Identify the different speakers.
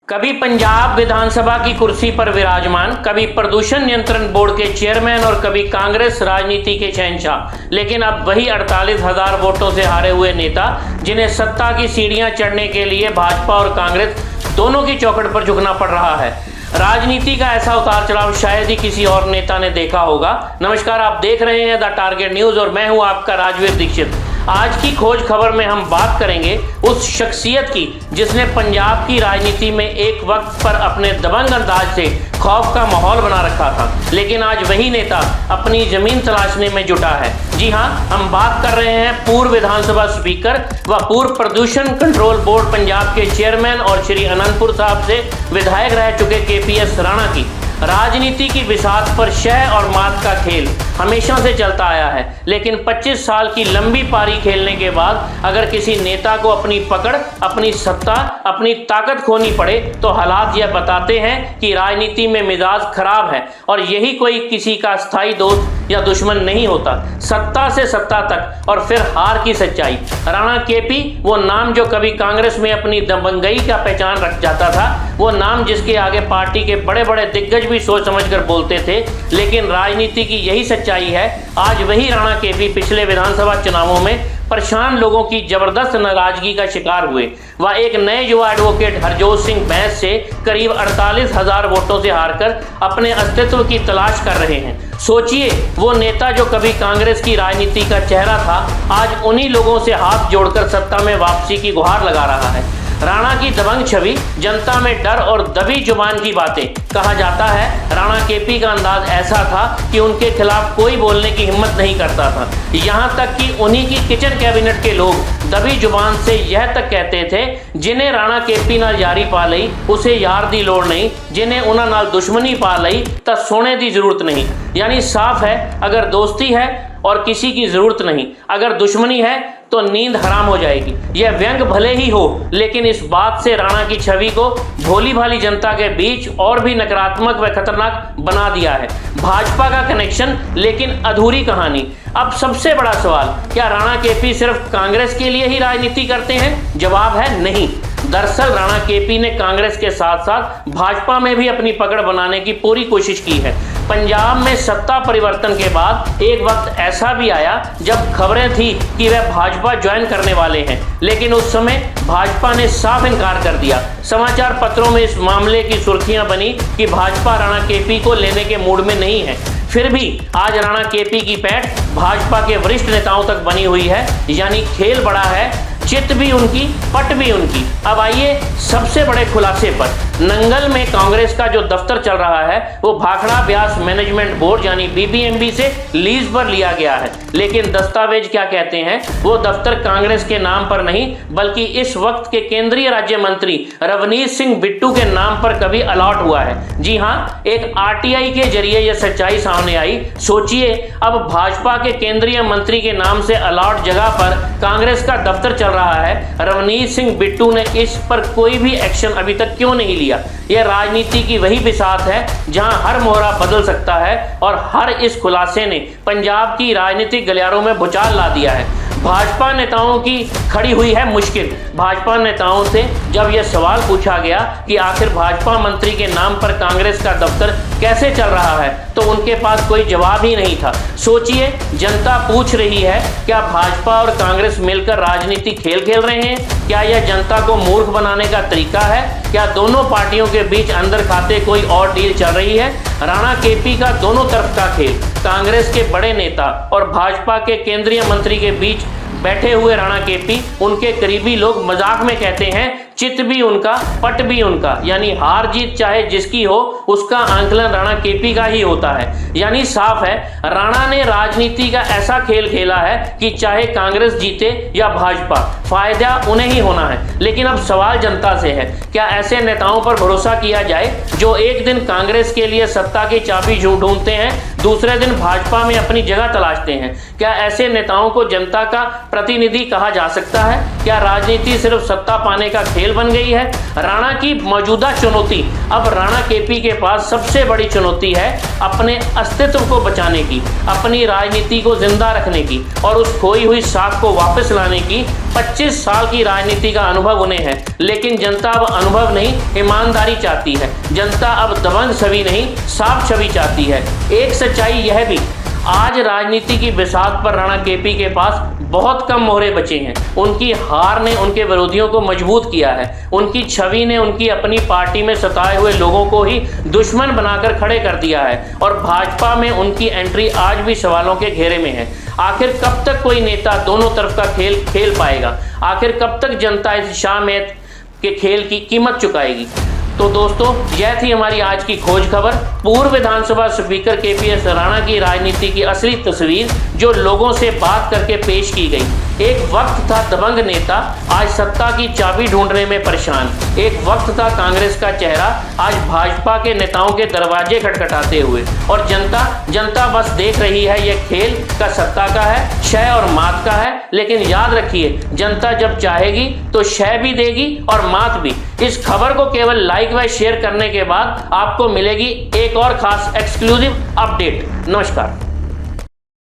Speaker 1: कभी पंजाब विधानसभा की कुर्सी पर विराजमान, कभी प्रदूषण नियंत्रण बोर्ड के चेयरमैन और कभी कांग्रेस राजनीति के शहंशाह, लेकिन अब वही 48,000 वोटों से हारे हुए नेता जिन्हें सत्ता की सीढ़ियां चढ़ने के लिए भाजपा और कांग्रेस दोनों की चौखट पर झुकना पड़ रहा है। राजनीति का ऐसा उतार चढ़ाव शायद ही किसी और नेता ने देखा होगा। नमस्कार, आप देख रहे हैं द टारगेट न्यूज और मैं हूं आपका राजवीर दीक्षित। आज की खोज खबर में हम बात करेंगे उस शख्सियत की जिसने पंजाब की राजनीति में एक वक्त पर अपने दबंग अंदाज से खौफ का माहौल बना रखा था, लेकिन आज वही नेता अपनी जमीन तलाशने में जुटा है। जी हां, हम बात कर रहे हैं पूर्व विधानसभा स्पीकर व पूर्व प्रदूषण कंट्रोल बोर्ड पंजाब के चेयरमैन और श्री अनंतपुर साहब से विधायक रह चुके KPS राणा की। राजनीति की बिसात पर शह और मात का खेल हमेशा से चलता आया है, लेकिन 25 साल की लंबी पारी खेलने के बाद अगर किसी नेता को अपनी पकड़, अपनी सत्ता, अपनी ताकत खोनी पड़े तो हालात यह बताते हैं कि राजनीति में मिजाज खराब है और यही कोई किसी का स्थायी दोस्त या दुश्मन नहीं होता। सत्ता से सत्ता तक और फिर हार की सच्चाई। राणा KP वो नाम जो कभी कांग्रेस में अपनी दबंगई का पहचान रख जाता था, वो नाम जिसके आगे पार्टी के बड़े बड़े दिग्गज भी सोच समझकर बोलते थे, लेकिन राजनीति की यही सच्चाई है। आज वही राणा KP पिछले विधानसभा चुनावों में परेशान लोगों की जबरदस्त नाराजगी का शिकार हुए। वह एक नए युवा एडवोकेट हरजोत सिंह बैंस से करीब 48,000 वोटों से हारकर अपने अस्तित्व की तलाश कर रहे हैं। सोचिए, वो नेता जो कभी कांग्रेस की राजनीति का चेहरा था, आज उन्हीं लोगों से हाथ जोड़कर सत्ता में वापसी की गुहार लगा रहा है। राणा की दबंग छवि, जनता में डर और दबी जुबान की बातें। कहा जाता है राणा KP का अंदाज ऐसा था कि उनके खिलाफ कोई बोलने की हिम्मत नहीं करता था। यहाँ तक कि उन्हीं की किचन कैबिनेट के लोग दबी जुबान से यह तक कहते थे, जिन्हें राणा KP नाल यारी पा लई उसे यार दी लोड़ नहीं, जिन्हें उन्हां नाल दुश्मनी पा लई तां सोने की जरूरत नहीं। यानी साफ है, अगर दोस्ती है और किसी की जरूरत नहीं, अगर दुश्मनी है तो नींद हराम हो जाएगी। यह व्यंग भले ही हो, लेकिन इस बात से राणा की छवि को भोली भाली जनता के बीच और भी नकारात्मक व खतरनाक बना दिया है। भाजपा का कनेक्शन, लेकिन अधूरी कहानी। अब सबसे बड़ा सवाल, क्या राणा KP सिर्फ कांग्रेस के लिए ही राजनीति करते हैं? जवाब है नहीं। दरअसल राणा KP ने कांग्रेस के साथ साथ भाजपा में भी अपनी पकड़ बनाने की पूरी कोशिश की है। पंजाब में सत्ता परिवर्तन के बाद एक वक्त ऐसा भी आया जब खबरें थी कि वह भाजपा ज्वाइन करने वाले हैं, लेकिन उस समय भाजपा ने साफ इनकार कर दिया। समाचार पत्रों में इस मामले की सुर्खियां बनी कि भाजपा राणा KP को लेने के मूड में नहीं है। फिर भी आज राणा KP की पैठ भाजपा के वरिष्ठ नेताओं तक बनी हुई है, यानी खेल बड़ा है, चित भी उनकी, पट भी उनकी। अब आइए सबसे बड़े खुलासे पर। नंगल में कांग्रेस का जो दफ्तर चल रहा है वो भाखड़ा ब्यास मैनेजमेंट बोर्ड यानी BBMB से लीज पर लिया गया है, लेकिन दस्तावेज क्या कहते हैं, वो दफ्तर कांग्रेस के नाम पर नहीं बल्कि इस वक्त के केंद्रीय राज्य मंत्री रवनीत सिंह बिट्टू के नाम पर कभी अलॉट हुआ है। जी हाँ, एक RTI के जरिए यह सच्चाई सामने आई। सोचिए, अब भाजपा के केंद्रीय मंत्री के नाम से अलॉट जगह पर कांग्रेस का दफ्तर चल रहा है। रवनीत सिंह बिट्टू ने इस पर कोई भी एक्शन अभी तक क्यों नहीं लिया? यह राजनीति की वही बिसात है जहां हर मोहरा बदल सकता है और हर इस खुलासे ने पंजाब की राजनीतिक गलियारों में भूचाल ला दिया है। भाजपा नेताओं की खड़ी हुई है मुश्किल। भाजपा नेताओं से जब यह सवाल पूछा गया कि आखिर भाजपा मंत्री के नाम पर कांग्रेस का दफ्तर कैसे चल रहा है, तो उनके पास कोई जवाब ही नहीं था। सोचिए, जनता पूछ रही है, क्या भाजपा और कांग्रेस मिलकर राजनीति खेल खेल रहे हैं? क्या यह जनता को मूर्ख बनाने का तरीका है? क्या दोनों पार्टियों के बीच अंदर खाते कोई और डील चल रही है? राणा KP का दोनों तरफ का खेल, कांग्रेस के बड़े नेता और भाजपा के केंद्रीय मंत्री के बीच बैठे हुए राणा KP, उनके करीबी लोग मजाक में कहते हैं, चित भी उनका, पट भी उनका। यानी हार जीत चाहे जिसकी हो, उसका आंकलन राणा KP का ही होता है। यानी साफ है, राणा ने राजनीति का ऐसा खेल खेला है कि चाहे कांग्रेस जीते या भाजपा, फायदा उन्हें ही होना है। लेकिन अब सवाल जनता से है, क्या ऐसे नेताओं पर भरोसा किया जाए जो एक दिन कांग्रेस के लिए सत्ता की चाबी ढूंढते हैं, दूसरे दिन भाजपा में अपनी जगह तलाशते हैं? क्या ऐसे नेताओं को जनता का प्रतिनिधि कहा जा सकता है? क्या राजनीति सिर्फ सत्ता पाने का खेल बन गई है? राणा की मौजूदा चुनौती, अब राणा KP के पास सबसे बड़ी चुनौती है अपने अस्तित्व को बचाने की, अपनी राजनीति को जिंदा रखने की और उस खोई हुई साख को वापस लाने की। 25 साल की राजनीति का अनुभव उन्हें है, लेकिन जनता अब अनुभव नहीं, ईमानदारी चाहती है। जनता अब दबंग छवि नहीं, साफ छवि चाहती है। एक सच्चाई यह भी, आज राजनीति की बिसात पर राणा केपी के पास बहुत कम मोहरे बचे हैं। उनकी हार ने उनके विरोधियों को मजबूत किया है। उनकी छवि ने उनकी अपनी पार्टी में सताए हुए लोगों को ही दुश्मन बनाकर खड़े कर दिया है और भाजपा में उनकी एंट्री आज भी सवालों के घेरे में है। आखिर कब तक कोई नेता दोनों तरफ का खेल खेल पाएगा? आखिर कब तक जनता इस शाह मैच के खेल की कीमत चुकाएगी? तो दोस्तों, यह थी हमारी आज की खोज खबर। पूर्व विधानसभा स्पीकर केपीएस राणा की राजनीति की असली तस्वीर जो लोगों से बात करके पेश की गई। एक वक्त था दबंग नेता, आज सत्ता की चाबी ढूंढने में परेशान। एक वक्त था कांग्रेस का चेहरा, आज भाजपा के नेताओं के दरवाजे खटखटाते हुए। और जनता बस देख रही है यह खेल का सत्ता का है, क्षय और मात का है। लेकिन याद रखिए, जनता जब चाहेगी तो क्षय भी देगी और मात भी। इस खबर को केवल लाइक व शेयर करने के बाद आपको मिलेगी एक और खास एक्सक्लूसिव अपडेट। नमस्कार।